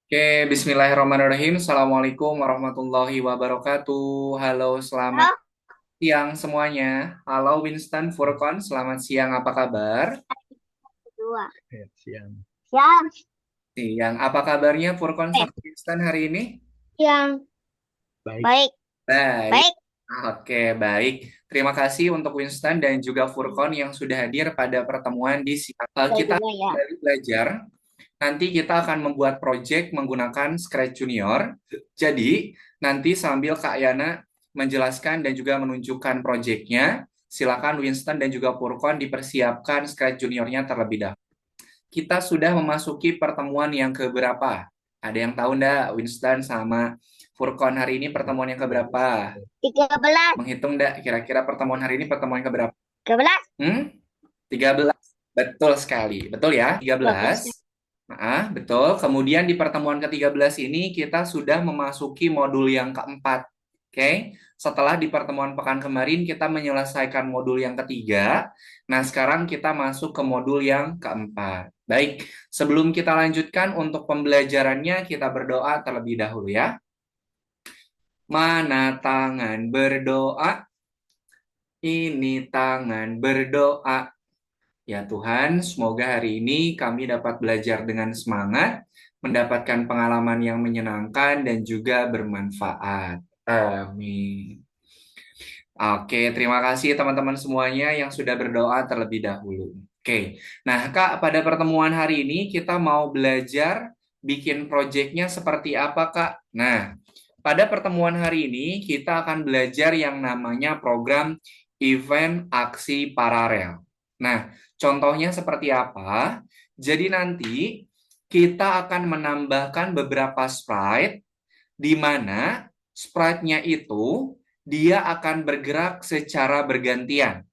Oke, Bismillahirrahmanirrahim. Assalamualaikum warahmatullahi wabarakatuh. Halo, selamat Halo, siang semuanya. Halo Winston Furkon, selamat siang. Apa kabar? kedua. Ya, siang. Siang. Siang. Apa kabarnya Furkon Eh, sama Winston hari ini? siang. Baik. Baik, Baik. baik. Oke, baik. Terima kasih untuk Winston dan juga Furkon yang sudah hadir pada pertemuan di siang. Saya Kita juga ya. kembali belajar. Nanti kita akan membuat project menggunakan Scratch Junior. Jadi, nanti sambil Kak Yana menjelaskan dan juga menunjukkan projectnya, silakan Winston dan juga Purkon dipersiapkan Scratch Juniornya terlebih dahulu. Kita sudah memasuki pertemuan yang keberapa? Ada yang tahu enggak, Winston sama Furkon hari ini pertemuan yang keberapa? 13. Menghitung enggak kira-kira pertemuan hari ini pertemuan yang keberapa? 13. Hmm? 13. Betul sekali. Betul ya? Bagus. 13. Nah, betul. Kemudian di pertemuan ke-13 ini kita sudah memasuki modul yang keempat. Oke. Setelah di pertemuan pekan kemarin kita menyelesaikan modul yang ketiga. Nah, sekarang kita masuk ke modul yang keempat. Baik, sebelum kita lanjutkan untuk pembelajarannya, kita berdoa terlebih dahulu ya. Mana tangan berdoa? Ini tangan berdoa. Ya Tuhan, semoga hari ini kami dapat belajar dengan semangat, mendapatkan pengalaman yang menyenangkan dan juga bermanfaat. Amin. Oke, terima kasih teman-teman semuanya yang sudah berdoa terlebih dahulu. Oke, nah Kak, pada pertemuan hari ini kita mau belajar bikin proyeknya seperti apa Kak? Nah, pada pertemuan hari ini kita akan belajar yang namanya program event aksi paralel. Nah, contohnya seperti apa? Jadi nanti kita akan menambahkan beberapa sprite di mana sprite-nya itu dia akan bergerak secara bergantian.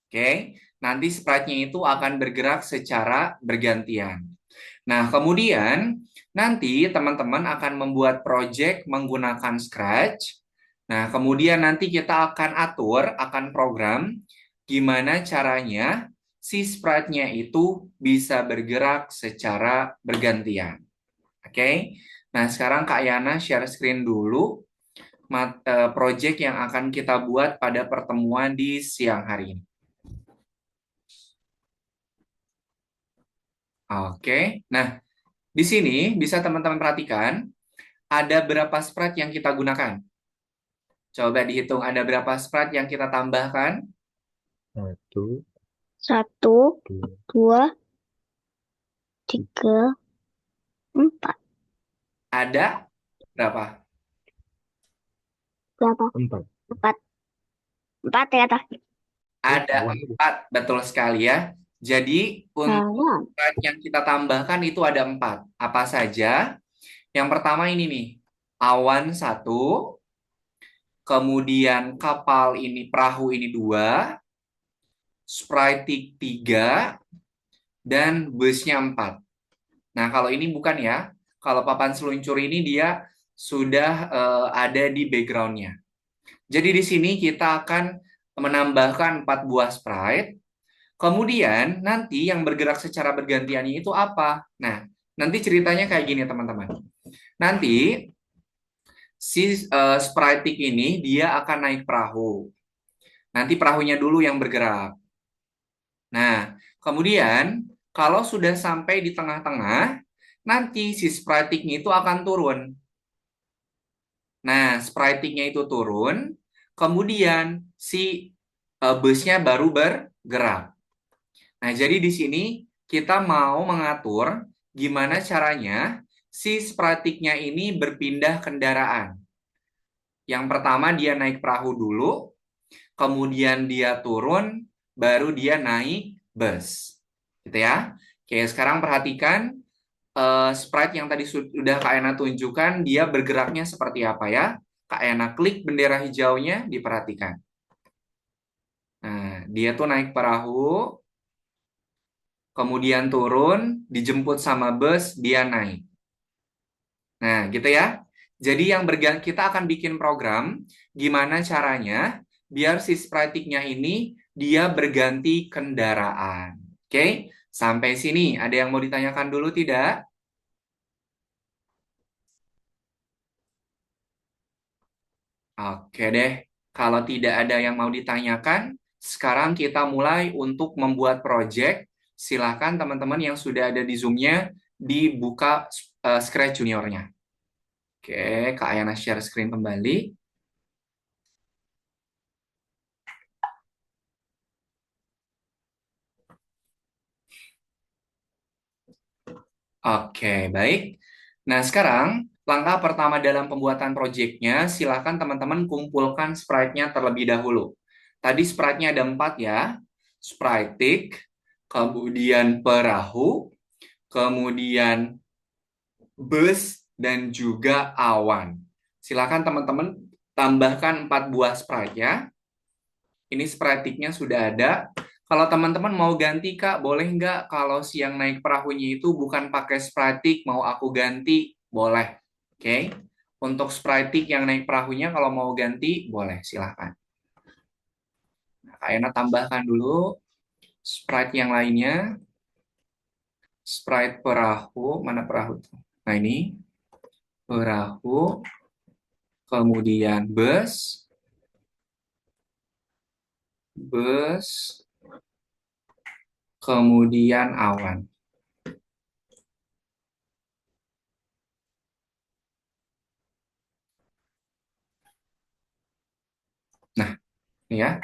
Oke, nanti sprite-nya itu akan bergerak secara bergantian. Nah, kemudian nanti teman-teman akan membuat project menggunakan Scratch. Nah, kemudian nanti kita akan atur, akan program gimana caranya si sprite-nya itu bisa bergerak secara bergantian. Oke. Nah, sekarang Kak Yana share screen dulu project yang akan kita buat pada pertemuan di siang hari ini. Oke. Nah, di sini bisa teman-teman perhatikan ada berapa sprite yang kita gunakan. Coba dihitung ada berapa sprite yang kita tambahkan. Satu, Satu, dua, dua, tiga, empat. Ada berapa? Berapa? empat. Empat. Empat ya, toh? Ada Kawan. 4, betul sekali ya. Jadi untuk Kawan. sprite yang kita tambahkan itu ada 4. Apa saja? Yang pertama ini nih, awan satu, kemudian kapal ini, perahu ini 2, Sprite 3, dan busnya 4. Nah, kalau ini bukan ya. Kalau papan seluncur ini dia sudah ada di backgroundnya. Jadi di sini kita akan menambahkan 4 buah sprite. Kemudian nanti yang bergerak secara bergantiannya itu apa? Nah, nanti ceritanya kayak gini teman-teman. Nanti si sprite ini dia akan naik perahu. Nanti perahunya dulu yang bergerak. Nah, kemudian kalau sudah sampai di tengah-tengah, nanti si spriting itu akan turun. Nah, spritingnya itu turun, kemudian si busnya baru bergerak. Nah, jadi di sini kita mau mengatur gimana caranya si spritingnya ini berpindah kendaraan. Yang pertama dia naik perahu dulu, kemudian dia turun, baru dia naik bus. Gitu ya. Oke, sekarang perhatikan sprite yang tadi sudah Kak Ena tunjukkan, dia bergeraknya seperti apa ya. Kak Ena klik bendera hijaunya, diperhatikan. Nah, dia tuh naik perahu, kemudian turun, dijemput sama bus, dia naik. Nah, gitu ya. Jadi yang kita akan bikin program, gimana caranya biar si sprite-nya ini dia berganti kendaraan. Oke, sampai sini ada yang mau ditanyakan dulu tidak? Oke deh, kalau tidak ada yang mau ditanyakan, sekarang kita mulai untuk membuat project. Silakan teman-teman yang sudah ada di Zoom-nya dibuka Scratch Junior-nya. Oke, Kak Ayana share screen kembali. Oke, baik. Nah, sekarang langkah pertama dalam pembuatan proyeknya, silakan teman-teman kumpulkan sprite-nya terlebih dahulu. Tadi sprite-nya ada 4 ya. Sprite, kemudian perahu, kemudian bus, dan juga awan. Silakan teman-teman tambahkan 4 buah sprite ya. Ini sprite-nya sudah ada. Kalau teman-teman mau ganti, Kak, boleh nggak kalau si yang naik perahunya itu bukan pakai Sprite, mau aku ganti? Boleh. Oke. Untuk Sprite yang naik perahunya, kalau mau ganti, boleh. Silahkan. Nah, Kak Ena tambahkan dulu Sprite yang lainnya. Sprite perahu. Mana perahu? Nah, ini. Perahu. Kemudian bus. Bus. Kemudian awan. Nah, ini ya.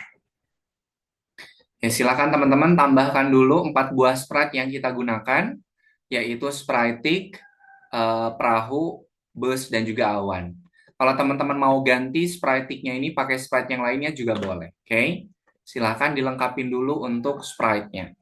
Ya, silakan teman-teman tambahkan dulu 4 buah sprite yang kita gunakan, yaitu Sprite, perahu, bus, dan juga awan. Kalau teman-teman mau ganti Sprite-nya ini pakai sprite yang lainnya juga boleh. Oke, silakan dilengkapin dulu untuk Sprite-nya.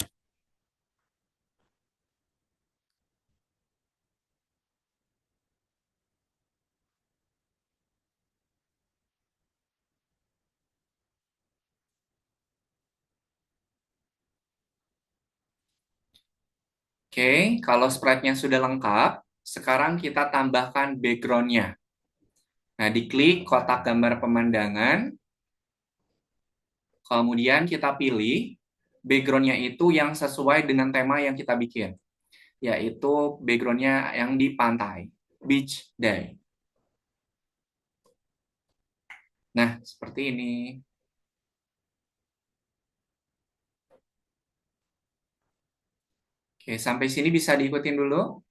Oke, kalau sprite-nya sudah lengkap, sekarang kita tambahkan background-nya. Nah, diklik kotak gambar pemandangan, kemudian kita pilih background-nya itu yang sesuai dengan tema yang kita bikin, yaitu background-nya yang di pantai, beach day. Nah, seperti ini. Oke, sampai sini bisa diikutin dulu.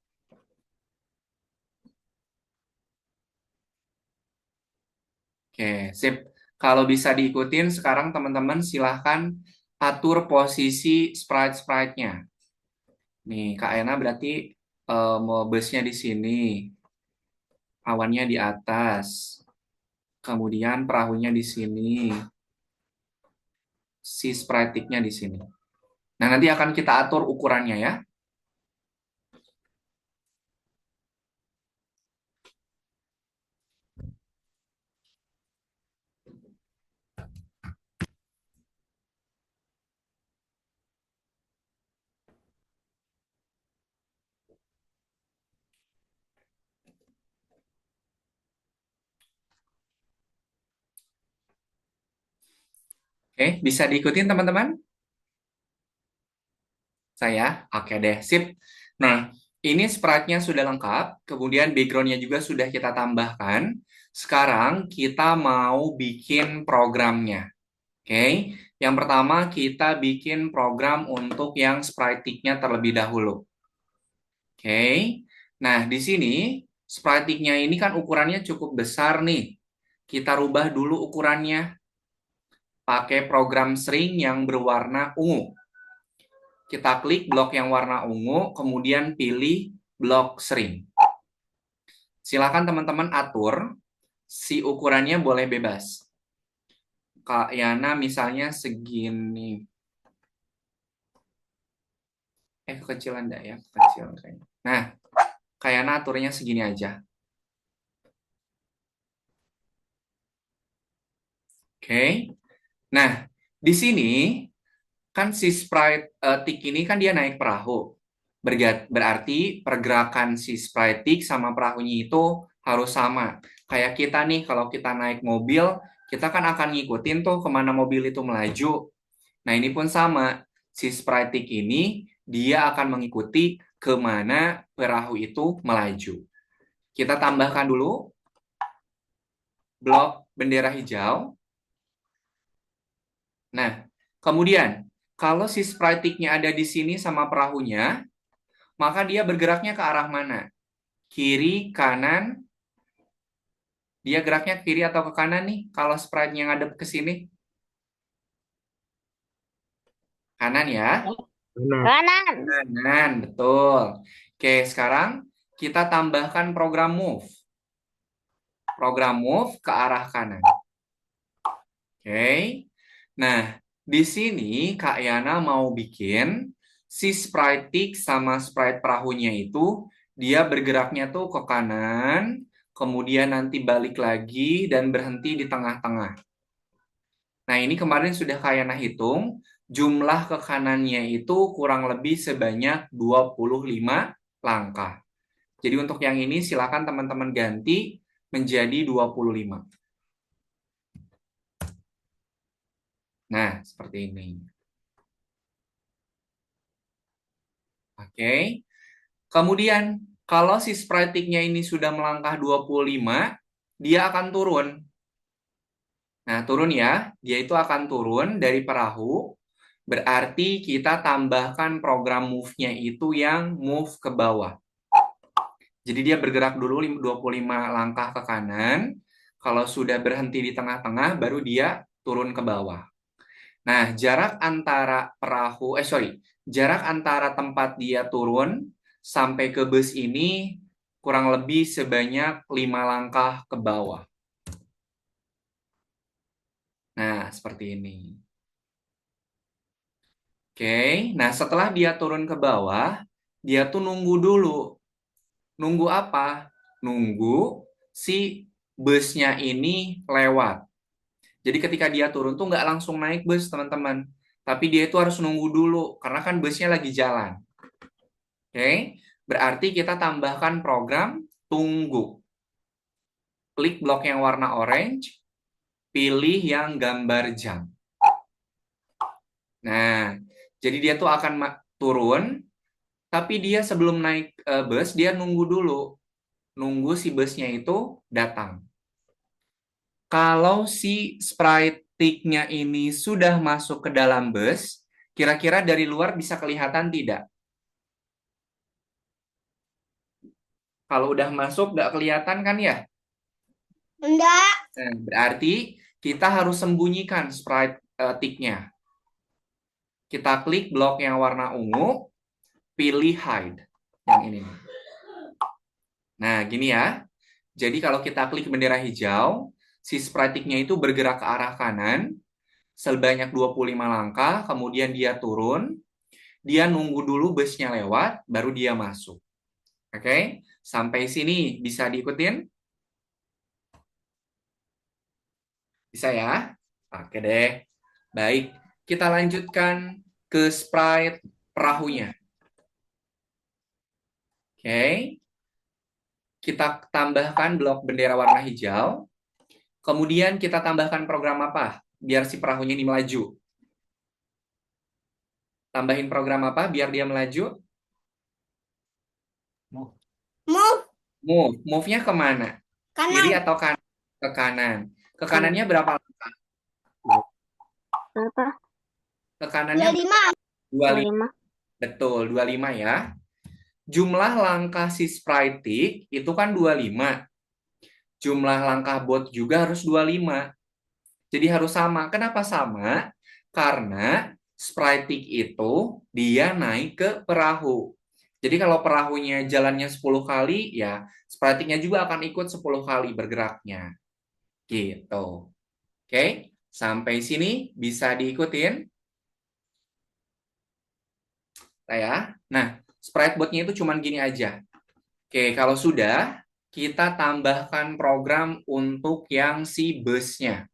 Oke, sip. Kalau bisa diikutin, sekarang teman-teman silahkan atur posisi sprite-sprite-nya. Nih, Kak Ena berarti mau busnya di sini, awannya di atas, kemudian perahunya di sini, si sprite-nya di sini. Nah, nanti akan kita atur ukurannya ya. Oke, bisa diikutin teman-teman? Saya? Oke deh, sip. Nah, ini sprite-nya sudah lengkap, kemudian background-nya juga sudah kita tambahkan. Sekarang kita mau bikin programnya. Oke, yang pertama kita bikin program untuk yang sprite-nya terlebih dahulu. Oke, nah di sini sprite-nya ini kan ukurannya cukup besar nih. Kita rubah dulu ukurannya pakai program string yang berwarna ungu. Kita klik blok yang warna ungu, kemudian pilih blok string. Silakan teman-teman atur, si ukurannya boleh bebas. Kak Yana misalnya segini. Kekecilan enggak ya? Kecil kayaknya. Nah, Kak Yana aturnya segini aja. Oke. Nah, di sini kan si sprite tick ini kan dia naik perahu. Berarti pergerakan si sprite tick sama perahunya itu harus sama. Kayak kita nih, kalau kita naik mobil, kita kan akan ngikutin tuh kemana mobil itu melaju. Nah, ini pun sama. Si sprite tick ini, dia akan mengikuti kemana perahu itu melaju. Kita tambahkan dulu blok bendera hijau. Nah, kemudian kalau si sprite-nya ada di sini sama perahunya, maka dia bergeraknya ke arah mana? Kiri, kanan. Dia geraknya ke kiri atau ke kanan nih? Kalau sprite-nya ngadep ke sini? Kanan ya? Benar. Kanan. Kanan, betul. Oke, sekarang kita tambahkan program move. Program move ke arah kanan. Oke. Nah, di sini Kak Yana mau bikin si sprite tick sama sprite perahunya itu dia bergeraknya tuh ke kanan, kemudian nanti balik lagi dan berhenti di tengah-tengah. Nah, ini kemarin sudah Kak Yana hitung, jumlah ke kanannya itu kurang lebih sebanyak 25 langkah. Jadi untuk yang ini silakan teman-teman ganti menjadi 25. Nah, seperti ini. Oke. Kemudian, kalau si sprite-nya ini sudah melangkah 25, dia akan turun. Nah, turun ya. Dia itu akan turun dari perahu. Berarti kita tambahkan program move-nya itu yang move ke bawah. Jadi dia bergerak dulu 25 langkah ke kanan. Kalau sudah berhenti di tengah-tengah, baru dia turun ke bawah. Nah, jarak antara tempat dia turun sampai ke bus ini kurang lebih sebanyak 5 langkah ke bawah. Nah, seperti ini. Oke, nah setelah dia turun ke bawah, dia tuh nunggu dulu. Nunggu apa? Nunggu si busnya ini lewat. Jadi ketika dia turun tuh nggak langsung naik bus, teman-teman. Tapi dia itu harus nunggu dulu, karena kan busnya lagi jalan. Oke, berarti kita tambahkan program tunggu. Klik blok yang warna orange, pilih yang gambar jam. Nah, jadi dia tuh akan turun, tapi dia sebelum naik bus, dia nunggu dulu. Nunggu si busnya itu datang. Kalau si sprite tick-nya ini sudah masuk ke dalam bus, kira-kira dari luar bisa kelihatan tidak? Kalau udah masuk, nggak kelihatan kan ya? Enggak. Nah, berarti kita harus sembunyikan sprite tick-nya. Kita klik blok yang warna ungu, pilih hide. Yang ini. Nah, gini ya. Jadi kalau kita klik bendera hijau, si sprite tick-nya itu bergerak ke arah kanan, sebanyak 25 langkah, kemudian dia turun, dia nunggu dulu busnya lewat, baru dia masuk. Oke, sampai sini bisa diikutin? Bisa ya? Oke deh. Baik, kita lanjutkan ke sprite perahunya. Oke, kita tambahkan blok bendera warna hijau. Kemudian kita tambahkan program apa? Biar si perahunya ini melaju. Tambahin program apa biar dia melaju? Move. Move. Move-nya kemana? Kiri Kanan. atau kanan? Ke kanan. Ke kanannya berapa langkah? Berapa? Ke kanannya 25. 25. Betul, 25 ya. Jumlah langkah si sprite tick itu kan 25. Jumlah langkah bot juga harus 25. Jadi harus sama. Kenapa sama? Karena sprite tick itu dia naik ke perahu. Jadi kalau perahunya jalannya 10 kali, ya sprite tick-nya juga akan ikut 10 kali bergeraknya. Gitu. Oke, sampai sini bisa diikutin? Ya. Nah, sprite bot-nya itu cuman gini aja. Oke, kalau sudah, kita tambahkan program untuk yang si busnya.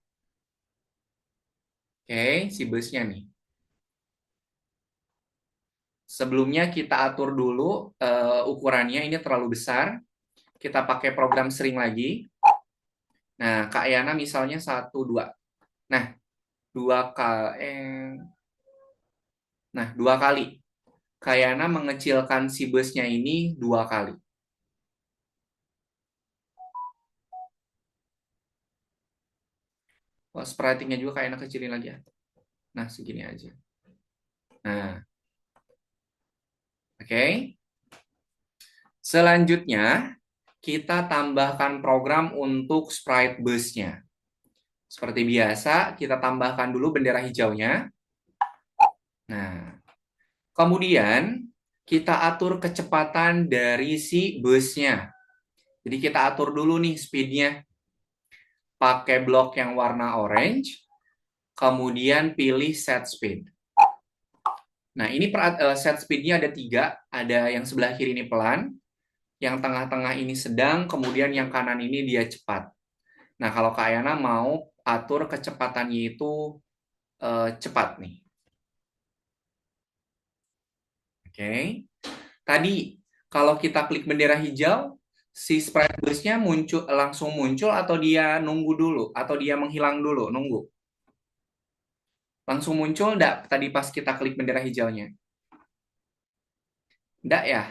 Oke, si busnya nih. Sebelumnya kita atur dulu ukurannya, ini terlalu besar. Kita pakai program string lagi. Nah, Kak Yana misalnya 1, 2. Nah, 2 kali. Kak Yana mengecilkan si busnya ini 2 kali. Oh, sprite-nya juga kayak enak kecilin lagi ya. Nah, segini aja. Nah, oke. Selanjutnya, kita tambahkan program untuk sprite bus-nya. Seperti biasa, kita tambahkan dulu bendera hijaunya. Nah, kemudian kita atur kecepatan dari si busnya. Jadi kita atur dulu nih speed-nya. Pakai blok yang warna orange, kemudian pilih set speed. Nah, ini set speed-nya ada 3. Ada yang sebelah kiri ini pelan, yang tengah-tengah ini sedang, kemudian yang kanan ini dia cepat. Nah, kalau Kak Ayana mau atur kecepatannya itu cepat nih. Oke. Tadi, kalau kita klik bendera hijau, si sprite bus-nya langsung muncul atau dia nunggu dulu? Atau dia menghilang dulu, nunggu? Langsung muncul enggak tadi pas kita klik bendera hijaunya? Enggak ya?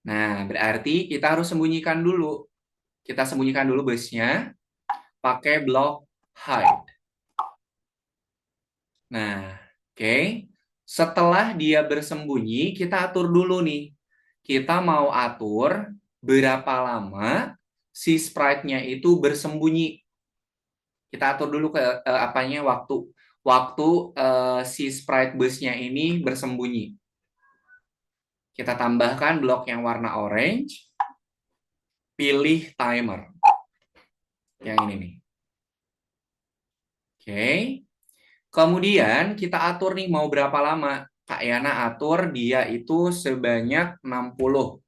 Nah, berarti kita harus sembunyikan dulu. Kita sembunyikan dulu busnya pakai blok hide. Nah, oke. Setelah dia bersembunyi, kita atur dulu nih. Kita mau atur berapa lama si sprite-nya itu bersembunyi. Kita atur dulu ke waktu si sprite busnya ini bersembunyi. Kita tambahkan blok yang warna orange, pilih timer. Yang ini nih. Oke. Kemudian kita atur nih mau berapa lama. Kak Yana atur dia itu sebanyak 60.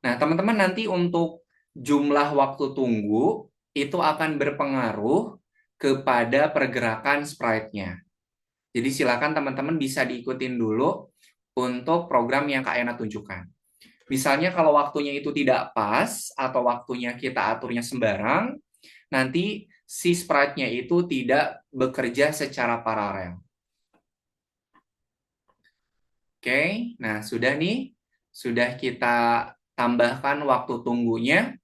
Nah, teman-teman nanti untuk jumlah waktu tunggu itu akan berpengaruh kepada pergerakan sprite-nya. Jadi silakan teman-teman bisa diikutin dulu untuk program yang Kak Yana tunjukkan. Misalnya kalau waktunya itu tidak pas atau waktunya kita aturnya sembarang, nanti si sprite-nya itu tidak bekerja secara paralel. Oke, nah sudah nih. Sudah kita tambahkan waktu tunggunya,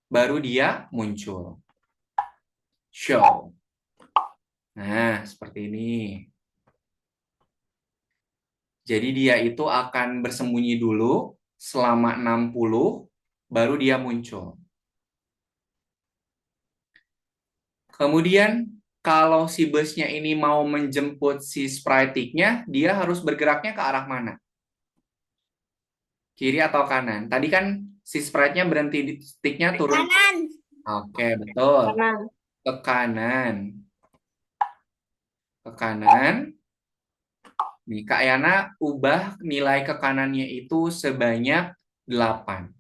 baru dia muncul. Show. Nah, seperti ini. Jadi dia itu akan bersembunyi dulu selama 60, baru dia muncul. Kemudian, kalau si busnya ini mau menjemput si sprite-nya, dia harus bergeraknya ke arah mana? Kiri atau kanan? Tadi kan si sprite-nya berhenti di stick-nya turun. Kanan. Oke, betul. Kanan. Ke kanan. Ke kanan. Nih, Kak Yana ubah nilai ke kanannya itu sebanyak 8.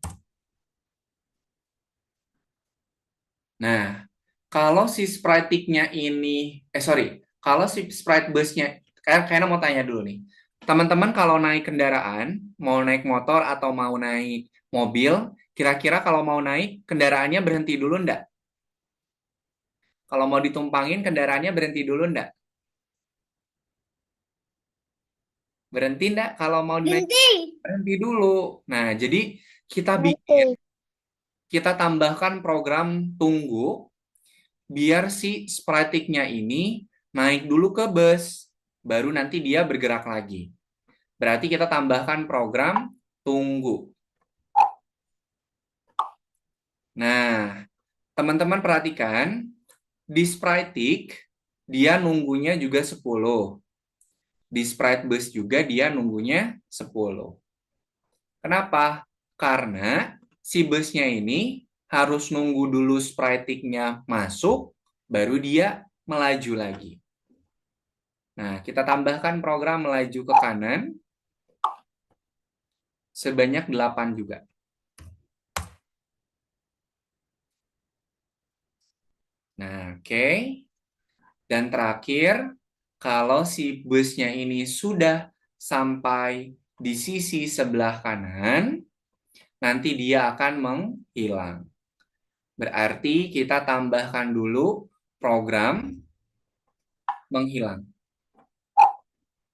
Nah, kalau si sprite-nya ini, kalau si sprite busnya, kayaknya mau tanya dulu nih. Teman-teman kalau naik kendaraan, mau naik motor atau mau naik mobil, kira-kira kalau mau naik, kendaraannya berhenti dulu enggak? Kalau mau ditumpangin, kendaraannya berhenti dulu enggak? Berhenti enggak? Kalau mau naik, Berhenti. berhenti dulu. Nah, jadi Berhenti. kita tambahkan program tunggu biar si sprite-nya ini naik dulu ke bus, baru nanti dia bergerak lagi. Berarti kita tambahkan program tunggu. Nah, teman-teman perhatikan, di sprite dia nunggunya juga 10. Di sprite bus juga dia nunggunya 10. Kenapa? Karena si busnya ini harus nunggu dulu sprite-nya masuk, baru dia melaju lagi. Nah, kita tambahkan program melaju ke kanan sebanyak 8 juga. Nah, oke. Dan terakhir, kalau si busnya ini sudah sampai di sisi sebelah kanan, nanti dia akan menghilang. Berarti kita tambahkan dulu program menghilang.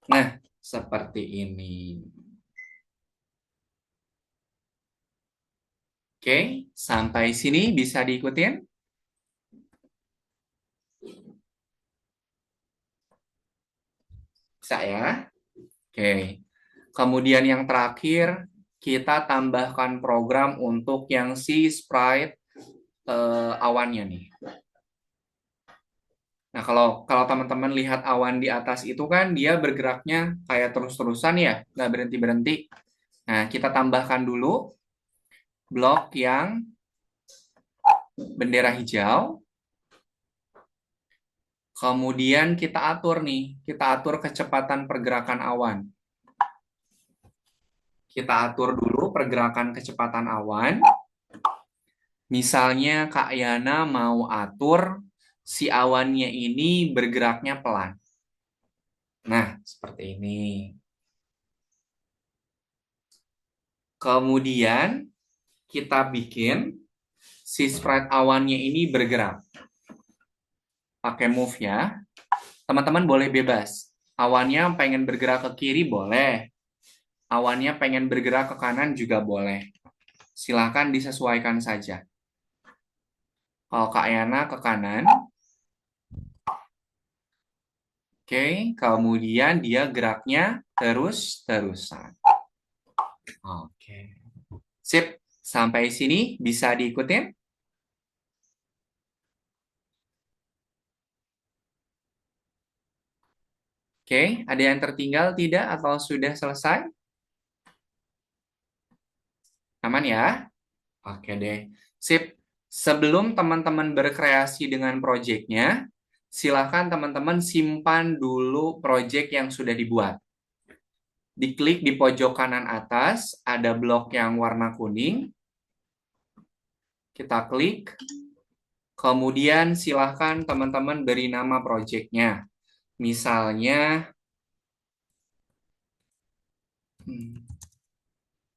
Nah, seperti ini. Oke, sampai sini bisa diikutin? Bisa ya? Oke. Kemudian yang terakhir, kita tambahkan program untuk yang si sprite awannya nih. Nah, kalau teman-teman lihat awan di atas itu kan dia bergeraknya kayak terus-terusan ya, nggak berhenti-berhenti. Nah, kita tambahkan dulu blok yang bendera hijau. Kemudian kita atur nih, kita atur kecepatan pergerakan awan. Kita atur dulu pergerakan kecepatan awan. Misalnya Kak Yana mau atur si awannya ini bergeraknya pelan. Nah, seperti ini. Kemudian kita bikin si sprite awannya ini bergerak. Pakai move ya. Teman-teman boleh bebas. Awannya pengen bergerak ke kiri boleh. Awannya pengen bergerak ke kanan juga boleh. Silahkan disesuaikan saja. Kalau Kak Yana ke kanan, oke, kemudian dia geraknya terus-terusan. Oke. Sip, sampai sini bisa diikutin? Oke, ada yang tertinggal tidak atau sudah selesai? Aman ya? Oke deh. Sip. Sebelum teman-teman berkreasi dengan proyeknya, silakan teman-teman simpan dulu proyek yang sudah dibuat. Diklik di pojok kanan atas, ada blok yang warna kuning. Kita klik. Kemudian silahkan teman-teman beri nama proyeknya. Misalnya,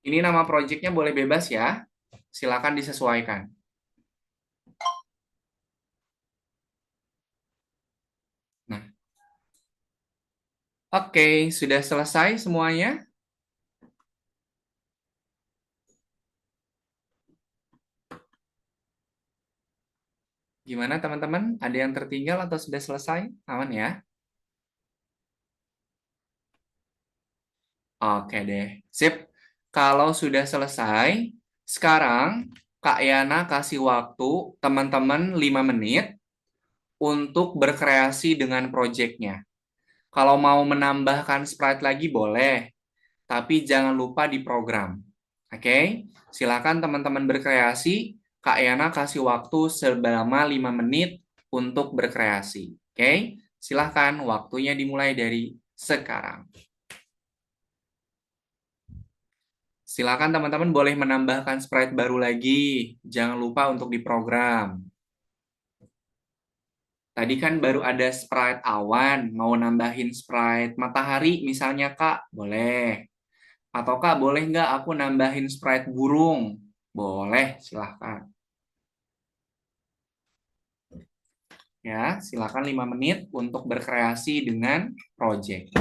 ini nama proyeknya boleh bebas ya. Silakan disesuaikan. Nah, oke, sudah selesai semuanya? Gimana teman-teman? Ada yang tertinggal atau sudah selesai? Aman ya? Oke deh. Sip. Kalau sudah selesai, sekarang Kak Yana kasih waktu teman-teman 5 menit untuk berkreasi dengan proyeknya. Kalau mau menambahkan sprite lagi boleh, tapi jangan lupa di program. Oke? Silakan teman-teman berkreasi. Kak Yana kasih waktu selama 5 menit untuk berkreasi. Oke? Silahkan waktunya dimulai dari sekarang. Silakan teman-teman boleh menambahkan sprite baru lagi. Jangan lupa untuk diprogram. Tadi kan baru ada sprite awan, mau nambahin sprite matahari misalnya Kak, boleh. Atau Kak, boleh nggak aku nambahin sprite burung? Boleh, silahkan. Ya, silakan 5 menit untuk berkreasi dengan project.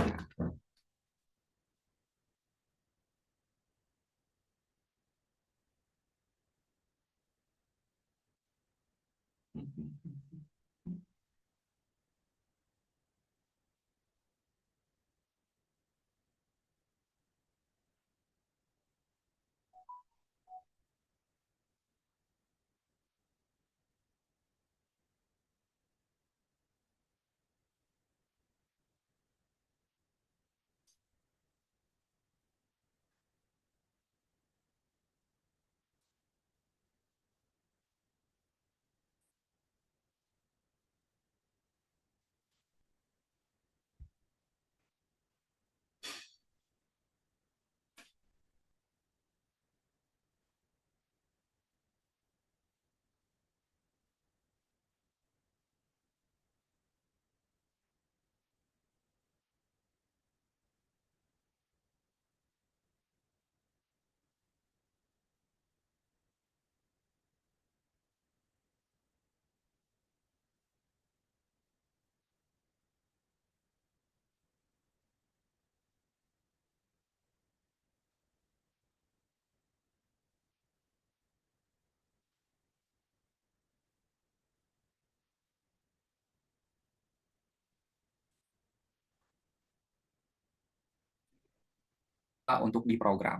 untuk diprogram.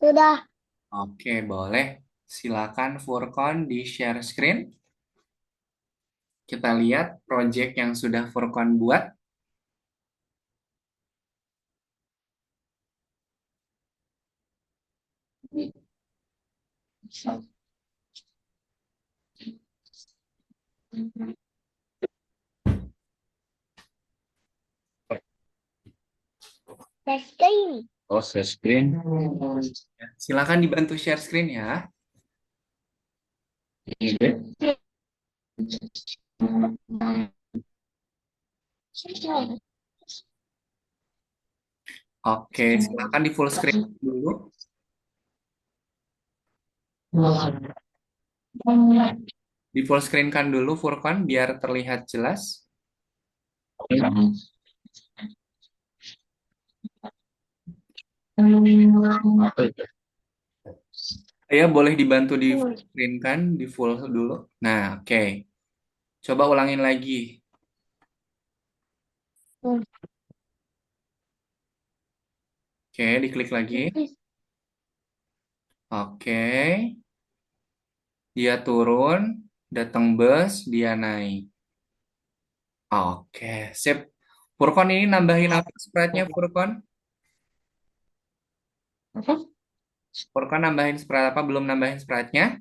Sudah. Oke, boleh. Silakan Furkon di share screen. Kita lihat project yang sudah Furkon buat. Testing. Oh, share screen. Silakan dibantu share screen ya. Oke, silakan di full screen dulu. Di full screen kan dulu Furkon biar terlihat jelas. Ya, boleh dibantu di full screen kan, di full dulu. Nah, oke. Coba ulangin lagi. Oke, diklik lagi. Oke. Dia turun, datang bus, dia naik. Oke, sip. Furkon ini nambahin apa sprite-nya, Furkon? Furkon nambahin sprite apa? Belum nambahin sprite-nya?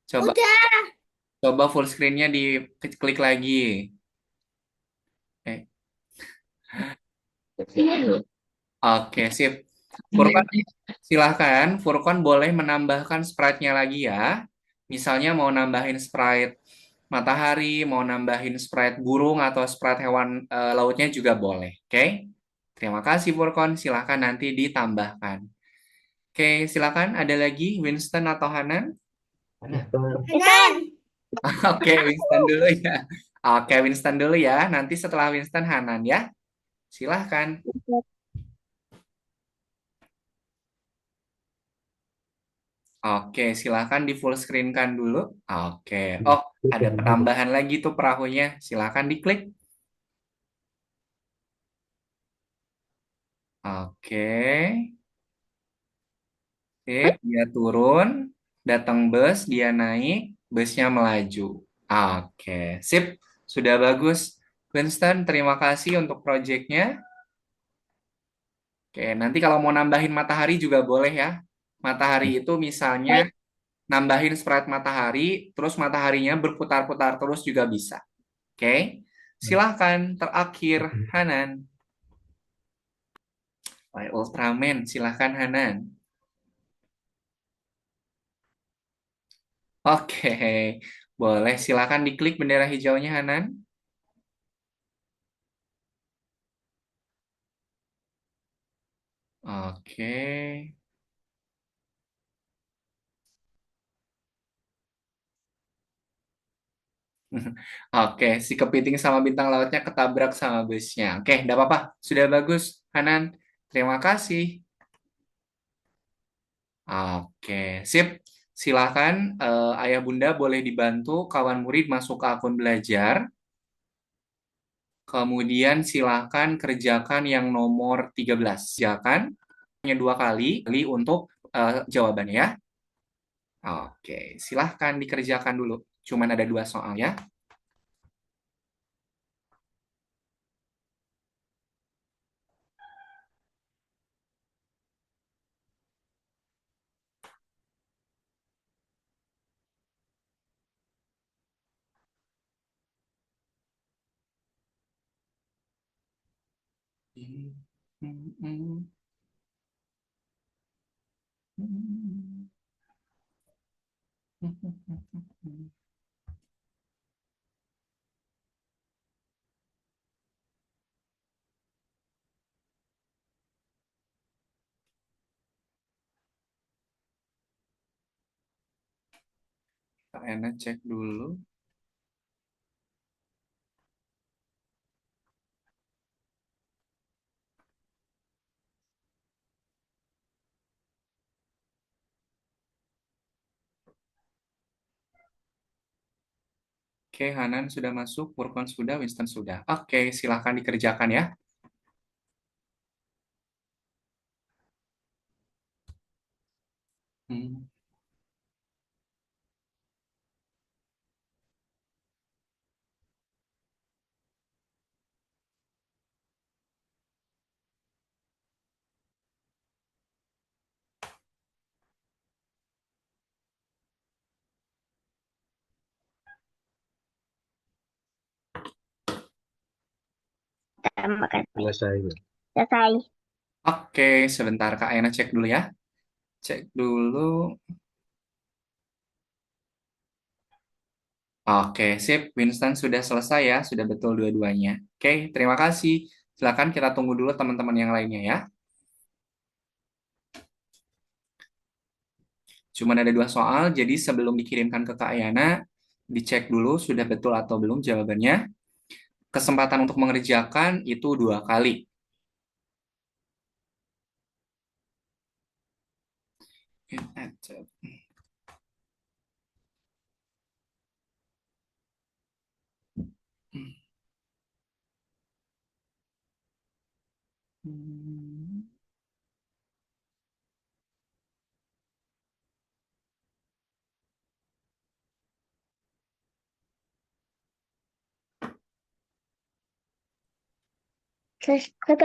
Coba Udah. coba full screen-nya diklik lagi. Oke, Oke, sip. Furkon, silahkan. Furkon boleh menambahkan sprite-nya lagi ya. Misalnya mau nambahin sprite matahari, mau nambahin sprite burung atau sprite hewan lautnya juga boleh. Oke? Terima kasih Furkon. Silahkan nanti ditambahkan. Oke, silakan. Ada lagi Winston atau Hanan? Kan. Oke, Winston dulu ya. Oke, Winston dulu ya. Nanti setelah Winston Hanan ya. Silahkan. Oke, silahkan di full screen kan dulu. Oke. Oh, ada penambahan lagi tuh perahunya. Silahkan diklik. Oke. Sip, dia turun. Datang bus, dia naik. Busnya melaju. Oke, sip. Sudah bagus. Winston, terima kasih untuk proyeknya. Oke, nanti kalau mau nambahin matahari juga boleh ya. Matahari itu misalnya nambahin sprite matahari, terus mataharinya berputar-putar terus juga bisa. Oke, silahkan terakhir Hanan. Ultraman, silahkan Hanan. Oke, boleh silahkan diklik bendera hijaunya Hanan. Oke, Oke, si kepiting sama bintang lautnya ketabrak sama busnya. Oke, enggak apa-apa. Sudah bagus, Hanan. Terima kasih. Oke, sip. Silakan Ayah Bunda boleh dibantu kawan murid masuk ke akun belajar. Kemudian silakan kerjakan yang nomor 13. Kerjakan hanya 2 kali untuk jawabannya ya. Oke, silahkan dikerjakan dulu. Cuman ada 2 soal ya. Kak Ena cek dulu. Oke, Hanan sudah masuk, Furkon sudah, Winston sudah. Oke, silahkan dikerjakan ya. Hmm. Terima kasih. Selesai. Selesai. Oke, sebentar Kak Ena cek dulu ya. Cek dulu. Oke, sip. Winston sudah selesai ya, sudah betul dua-duanya. Oke, terima kasih. Silakan kita tunggu dulu teman-teman yang lainnya ya. Cuman ada 2 soal, jadi sebelum dikirimkan ke Kak Ayana, dicek dulu sudah betul atau belum jawabannya. Kesempatan untuk mengerjakan itu 2 kali. Selesai.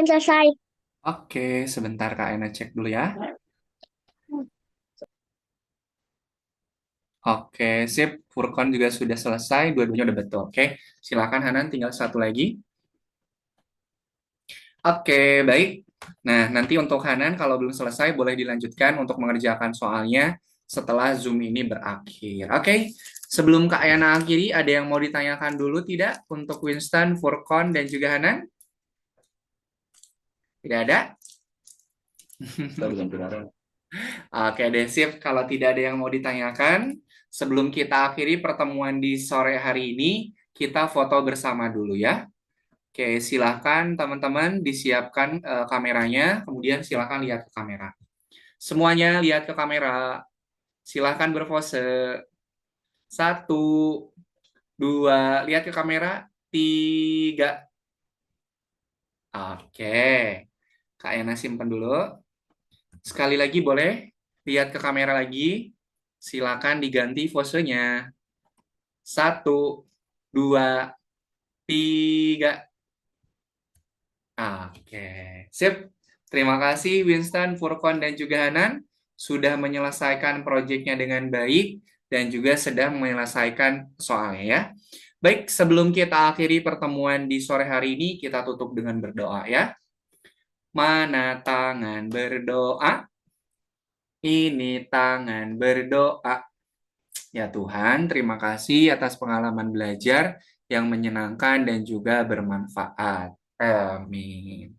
Selesai. Oke, sebentar Kak Ena cek dulu ya. Oke, sip. Furkon juga sudah selesai, dua-duanya udah betul. Oke, silakan Hanan, tinggal satu lagi. Oke, baik. Nah, nanti untuk Hanan kalau belum selesai boleh dilanjutkan untuk mengerjakan soalnya setelah Zoom ini berakhir. Oke, sebelum Kak Ayana akhiri, ada yang mau ditanyakan dulu tidak untuk Winston, Furkon, dan juga Hanan? Tidak ada? Oke deh, sip. Kalau tidak ada yang mau ditanyakan, sebelum kita akhiri pertemuan di sore hari ini, kita foto bersama dulu ya. Oke, silahkan teman-teman disiapkan kameranya, kemudian silahkan lihat ke kamera. Semuanya lihat ke kamera. Silahkan berpose. 1, 2, lihat ke kamera. 3. Oke, Kak Ena simpen dulu. Sekali lagi boleh lihat ke kamera lagi. Silakan diganti posenya. 1, 2, 3. Oke, sip. Terima kasih Winston, Furkon, dan juga Hanan sudah menyelesaikan proyeknya dengan baik dan juga sedang menyelesaikan soalnya ya. Baik, sebelum kita akhiri pertemuan di sore hari ini, kita tutup dengan berdoa ya. Mana tangan berdoa? Ini tangan berdoa. Ya Tuhan, terima kasih atas pengalaman belajar yang menyenangkan dan juga bermanfaat. Amin.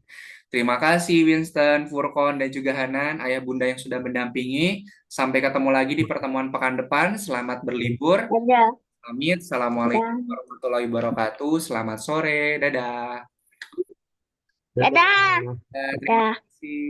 Terima kasih Winston, Furkon, dan juga Hanan, ayah bunda yang sudah mendampingi. Sampai ketemu lagi di pertemuan pekan depan. Selamat berlibur. Ada. Pamit. Assalamualaikum Dadah. warahmatullahi wabarakatuh. Selamat sore. Dadah. Dadah. Dadah. Terima Dadah. kasih.